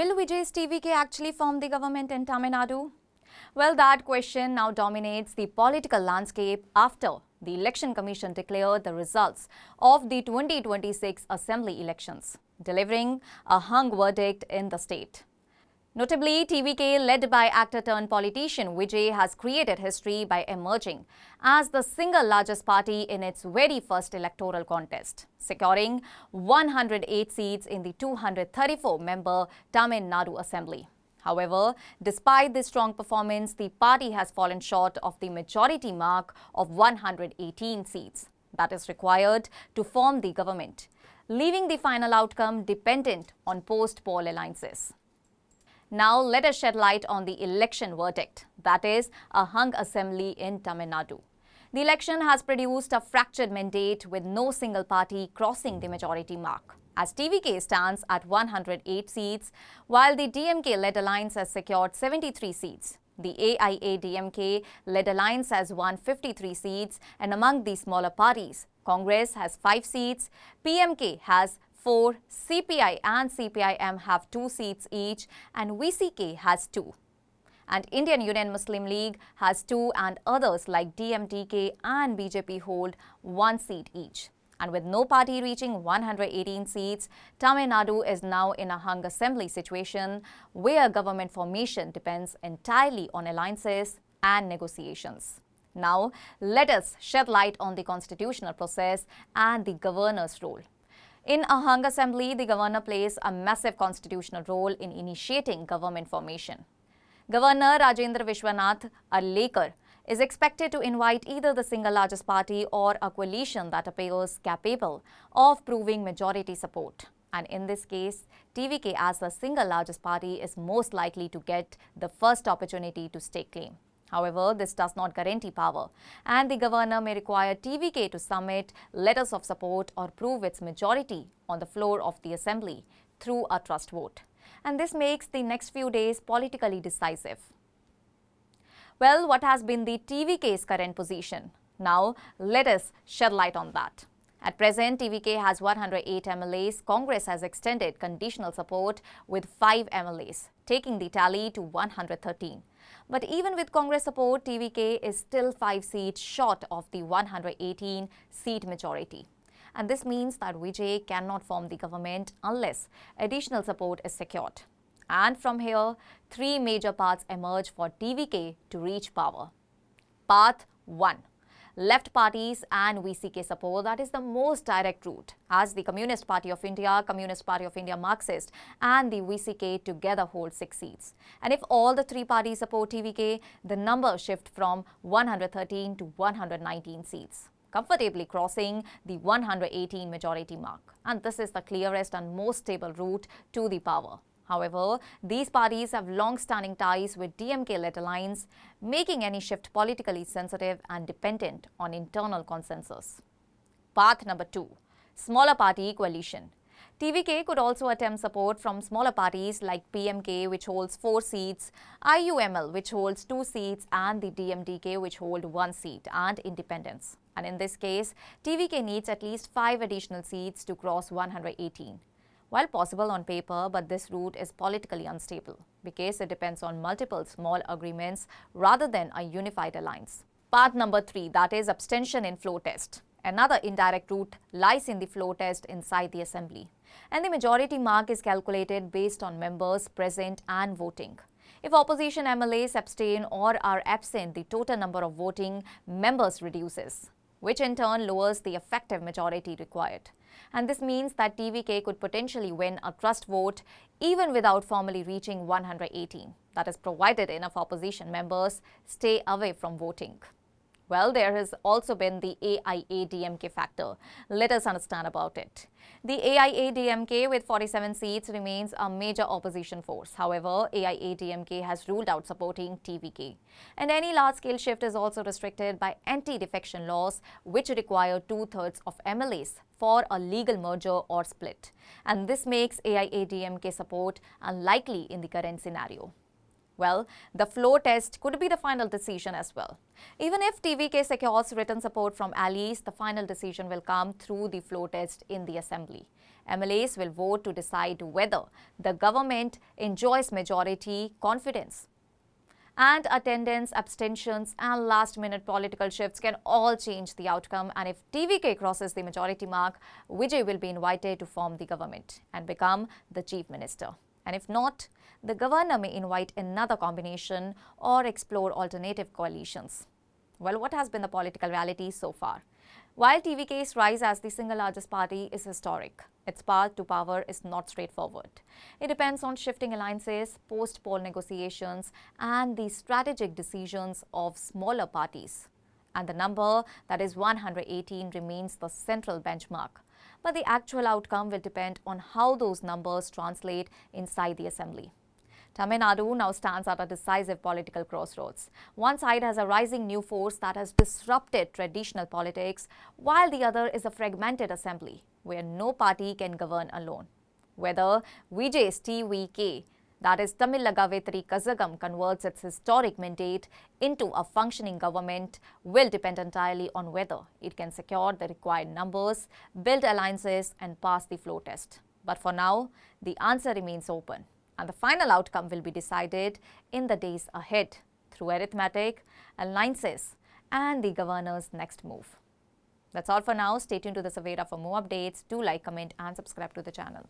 Will Vijay's TVK actually form the government in Tamil Nadu? Well, that question now dominates the political landscape after the Election Commission declared the results of the 2026 Assembly elections, delivering a hung verdict in the state. Notably, TVK, led by actor-turned-politician Vijay, has created history by emerging as the single largest party in its very first electoral contest, securing 108 seats in the 234-member Tamil Nadu Assembly. However, despite this strong performance, the party has fallen short of the majority mark of 118 seats that is required to form the government, leaving the final outcome dependent on post-poll alliances. Now, let us shed light on the election verdict, that is, a hung assembly in Tamil Nadu. The election has produced a fractured mandate with no single party crossing the majority mark, as TVK stands at 108 seats, while the DMK-led alliance has secured 73 seats. The AIA-DMK-led alliance has won 53 seats, and among the smaller parties, Congress has 5 seats, PMK has 4, CPI and CPIM have 2 seats each, and VCK has 2. And Indian Union Muslim League has 2, and others like DMTK and BJP hold 1 seat each. And with no party reaching 118 seats, Tamil Nadu is now in a hung assembly situation where government formation depends entirely on alliances and negotiations. Now, let us shed light on the constitutional process and the governor's role. In a hung assembly, the governor plays a massive constitutional role in initiating government formation. Governor Rajendra Vishwanath, a Laker, is expected to invite either the single largest party or a coalition that appears capable of proving majority support. And in this case, TVK as the single largest party is most likely to get the first opportunity to stake claim. However, this does not guarantee power, and the governor may require TVK to submit letters of support or prove its majority on the floor of the assembly through a trust vote. And this makes the next few days politically decisive. Well, what has been the TVK's current position? Now, let us shed light on that. At present, TVK has 108 MLAs. Congress has extended conditional support with 5 MLAs, taking the tally to 113. But even with Congress support, TVK is still 5 seats short of the 118-seat majority. And this means that Vijay cannot form the government unless additional support is secured. And from here, 3 major paths emerge for TVK to reach power. Path 1. Left parties and VCK support, that is the most direct route, as the Communist Party of India, Marxist and the VCK together hold 6 seats. And if all the 3 parties support TVK, the number shift from 113 to 119 seats, comfortably crossing the 118 majority mark. And this is the clearest and most stable route to the power. However, these parties have long-standing ties with DMK-led alliance, making any shift politically sensitive and dependent on internal consensus. Path number 2. Smaller party coalition. TVK could also attempt support from smaller parties like PMK, which holds 4 seats, IUML, which holds 2 seats, and the DMDK, which hold 1 seat, and independents. And in this case, TVK needs at least 5 additional seats to cross 118. While possible on paper, but this route is politically unstable because it depends on multiple small agreements rather than a unified alliance. Path number 3, that is abstention in floor test. Another indirect route lies in the floor test inside the assembly. And the majority mark is calculated based on members present and voting. If opposition MLAs abstain or are absent, the total number of voting members reduces, which in turn lowers the effective majority required. And this means that TVK could potentially win a trust vote even without formally reaching 118. That is, provided enough opposition members stay away from voting. Well, there has also been the AIA-DMK factor. Let us understand about it. The AIA-DMK with 47 seats remains a major opposition force. However, AIA-DMK has ruled out supporting TVK. And any large-scale shift is also restricted by anti-defection laws, which require 2/3 of MLAs for a legal merger or split. And this makes AIA-DMK support unlikely in the current scenario. Well, the floor test could be the final decision as well. Even if TVK secures written support from allies, the final decision will come through the floor test in the assembly. MLAs will vote to decide whether the government enjoys majority confidence. And attendance, abstentions and last-minute political shifts can all change the outcome. And if TVK crosses the majority mark, Vijay will be invited to form the government and become the chief minister. And if not, the governor may invite another combination or explore alternative coalitions. Well, what has been the political reality so far? While TVK's rise as the single largest party is historic, its path to power is not straightforward. It depends on shifting alliances, post-poll negotiations, and the strategic decisions of smaller parties. And the number, that is 118, remains the central benchmark. But the actual outcome will depend on how those numbers translate inside the assembly. Tamil Nadu now stands at a decisive political crossroads. One side has a rising new force that has disrupted traditional politics, while the other is a fragmented assembly where no party can govern alone. Whether Vijay's TVK, that is Tamil Lagavetri Kazhagam, converts its historic mandate into a functioning government will depend entirely on whether it can secure the required numbers, build alliances and pass the floor test. But for now, the answer remains open. And the final outcome will be decided in the days ahead through arithmetic, alliances, and the governor's next move. That's all for now. Stay tuned to the Savera for more updates. Do like, comment, and subscribe to the channel.